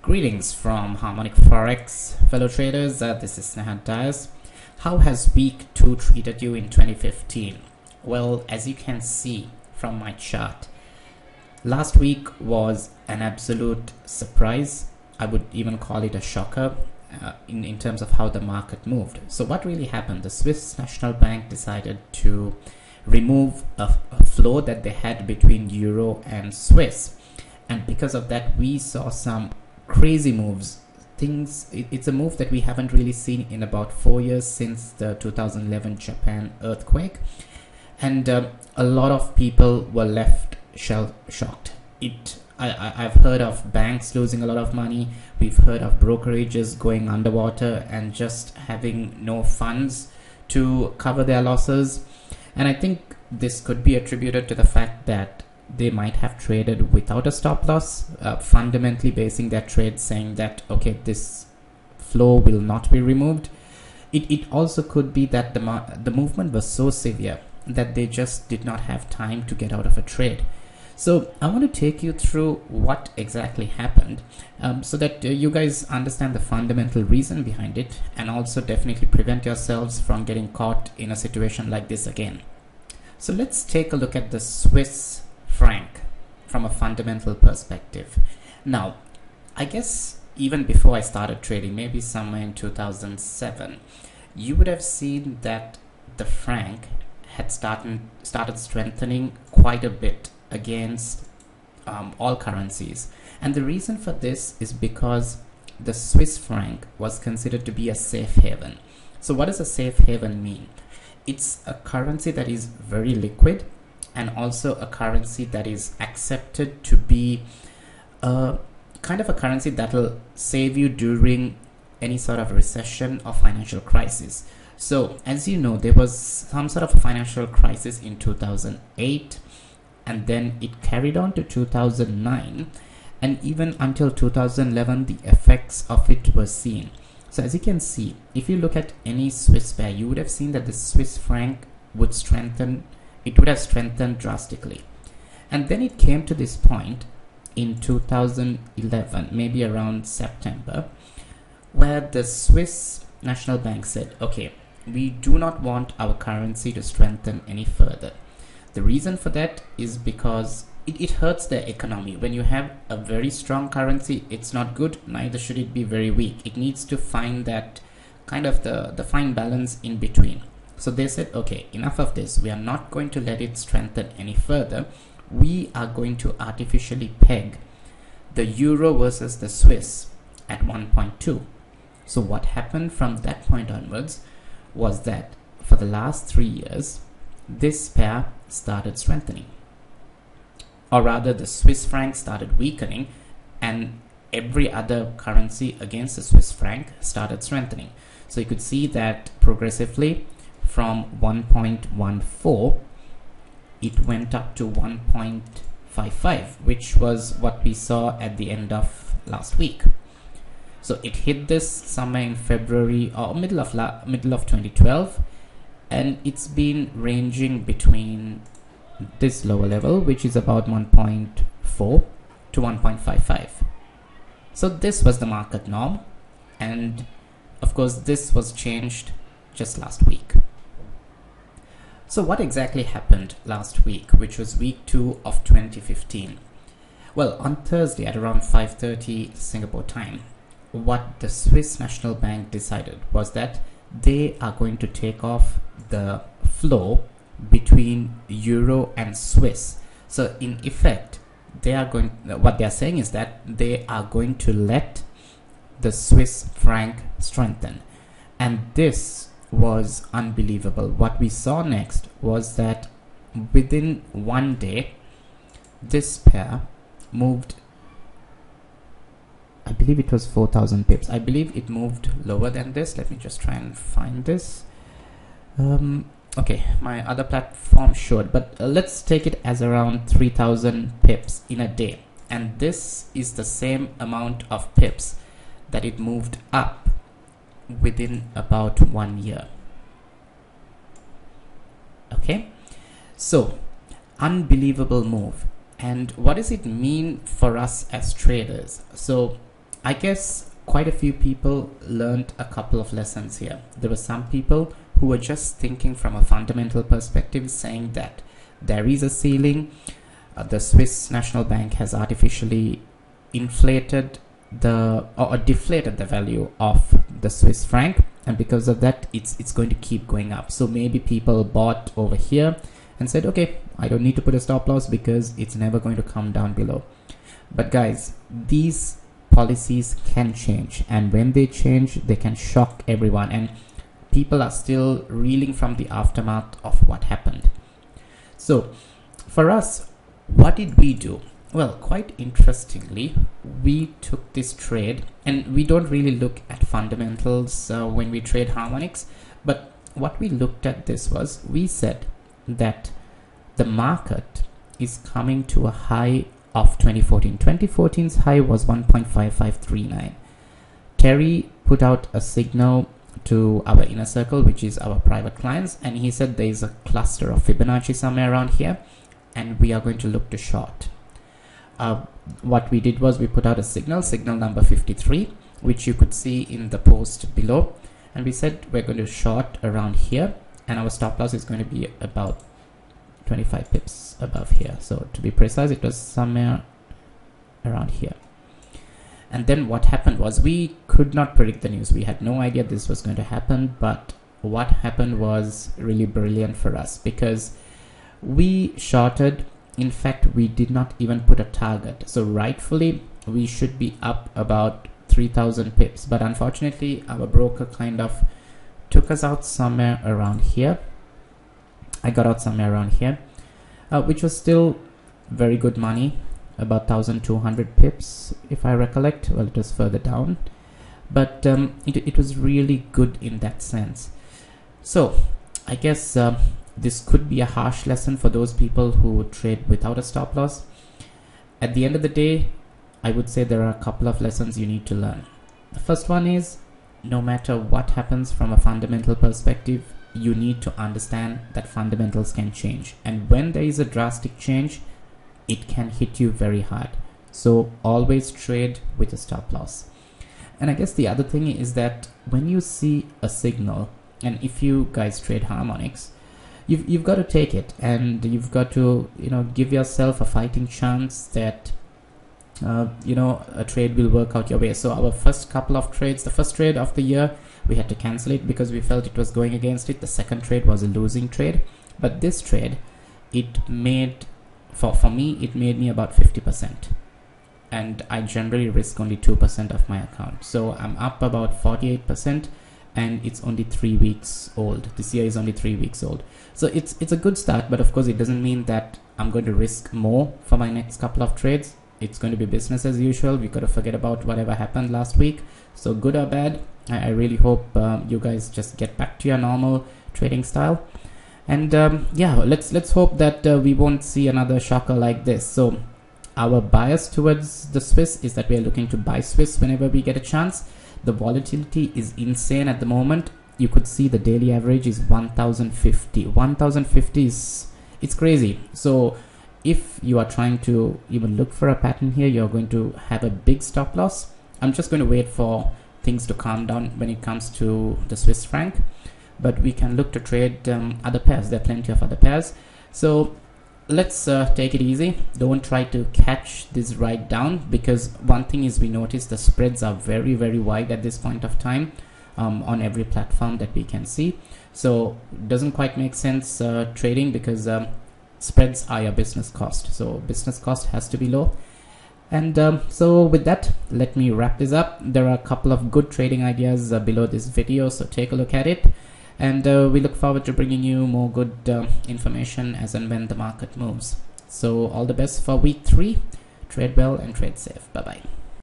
Greetings from Harmonic Forex, fellow traders. This is Snehan Tyres. How has week 2 treated you in 2015? Well, as you can see from my chart, last week was an absolute surprise. I would even call it a shocker in terms of how the market moved. So what really happened? The Swiss National Bank decided to remove a floor that they had between Euro and Swiss. And because of that, we saw some crazy moves. It's a move that we haven't really seen in about 4 years since the 2011 Japan earthquake. And a lot of people were left shell-shocked. I've heard of banks losing a lot of money. We've heard of brokerages going underwater and just having no funds to cover their losses. And I think this could be attributed to the fact that they might have traded without a stop loss, fundamentally basing their trade saying that, okay, this flow will not be removed. It also could be that the movement was so severe that they just did not have time to get out of a trade. So I want to take you through what exactly happened so that you guys understand the fundamental reason behind it, and also definitely prevent yourselves from getting caught in a situation like this again. So let's take a look at the Swiss franc from a fundamental perspective. Now, I guess even before I started trading, maybe somewhere in 2007, you would have seen that the franc had started strengthening quite a bit against all currencies. And the reason for this is because the Swiss franc was considered to be a safe haven. So what does a safe haven mean? It's a currency that is very liquid, and also a currency that is accepted to be a kind of a currency that will save you during any sort of recession or financial crisis. So as you know, there was some sort of a financial crisis in 2008, and then it carried on to 2009, and even until 2011 the effects of it were seen. So as you can see, if you look at any Swiss pair, you would have seen that the Swiss franc would strengthen. It would have strengthened drastically. And then it came to this point in 2011, maybe around September, where the Swiss National Bank said, okay, we do not want our currency to strengthen any further. The reason for that is because it hurts their economy. When you have a very strong currency, it's not good, neither should it be very weak. It needs to find that kind of the fine balance in between. So they said, okay, enough of this. We are not going to let it strengthen any further. We are going to artificially peg the euro versus the Swiss at 1.2. So what happened from that point onwards was that for the last 3 years, this pair started strengthening. Or rather, the Swiss franc started weakening, and every other currency against the Swiss franc started strengthening. So you could see that progressively, from 1.14 it went up to 1.55, which was what we saw at the end of last week. So it hit this somewhere in February or middle of 2012, and it's been ranging between this lower level, which is about 1.4 to 1.55. So this was the market norm, and of course this was changed just last week. So what exactly happened last week, which was week 2 of 2015? Well, on Thursday at around 5:30 Singapore time, what the Swiss National Bank decided was that they are going to take off the flow between Euro and Swiss. So in effect, what they are saying is that they are going to let the Swiss franc strengthen. And this was unbelievable. What we saw next was that within 1 day, this pair moved, I believe it was 4,000 pips. I believe it moved lower than this. Let me just try and find this. Okay, my other platform showed, but let's take it as around 3,000 pips in a day. And this is the same amount of pips that it moved up within about 1 year. Okay, so unbelievable move. And what does it mean for us as traders? So I guess quite a few people learned a couple of lessons here. There were some people who were just thinking from a fundamental perspective, saying that there is a ceiling. The Swiss National Bank has artificially inflated or deflated the value of the Swiss franc, and because of that it's going to keep going up. So maybe people bought over here and said, okay, I don't need to put a stop loss because it's never going to come down below. But guys, these policies can change, and when they change, they can shock everyone, and people are still reeling from the aftermath of what happened. So for us, what did we do? Well, quite interestingly, we took this trade, and we don't really look at fundamentals when we trade harmonics, but what we looked at this was, we said that the market is coming to a high of 2014. 2014's high was 1.5539. Terry put out a signal to our inner circle, which is our private clients, and he said there is a cluster of Fibonacci somewhere around here, and we are going to look to short. What we did was we put out a signal number 53, which you could see in the post below, and we said we're going to short around here, and our stop loss is going to be about 25 pips above here. So to be precise, it was somewhere around here. And then what happened was, we could not predict the news. We had no idea this was going to happen, but what happened was really brilliant for us, because we shorted. In fact, we did not even put a target. So rightfully, we should be up about 3,000 pips. But unfortunately, our broker kind of took us out somewhere around here. I got out somewhere around here, which was still very good money, about 1,200 pips, if I recollect. Well, it was further down, but it was really good in that sense. So I guess this could be a harsh lesson for those people who trade without a stop loss. At the end of the day, I would say there are a couple of lessons you need to learn. The first one is, no matter what happens from a fundamental perspective, you need to understand that fundamentals can change, and when there is a drastic change, it can hit you very hard. So always trade with a stop loss. And I guess the other thing is that when you see a signal, and if you guys trade harmonics, you've got to take it, and you've got to give yourself a fighting chance that a trade will work out your way. So our first couple of trades, the first trade of the year, we had to cancel it because we felt it was going against it. The second trade was a losing trade, but this trade, it made for me, it made me about 50%, and I generally risk only 2% of my account. So I'm up about 48%, and it's only 3 weeks old. This year is only 3 weeks old. So it's a good start, but of course it doesn't mean that I'm going to risk more for my next couple of trades. It's going to be business as usual. We got to forget about whatever happened last week. So good or bad, I really hope you guys just get back to your normal trading style. And yeah, let's hope that we won't see another shocker like this. So our bias towards the Swiss is that we are looking to buy Swiss whenever we get a chance. The volatility is insane at the moment. You could see the daily average is 1050. 1050 is, it's crazy. So if you are trying to even look for a pattern here, you're going to have a big stop loss. I'm just going to wait for things to calm down when it comes to the Swiss franc, but we can look to trade other pairs. There are plenty of other pairs. So let's take it easy. Don't try to catch this right down, because one thing is, we notice the spreads are very, very wide at this point of time on every platform that we can see. So it doesn't quite make sense trading, because spreads are your business cost. So business cost has to be low. And so with that, let me wrap this up. There are a couple of good trading ideas below this video, so take a look at it. And we look forward to bringing you more good information as and when the market moves. So all the best for week 3. Trade well and trade safe. Bye bye.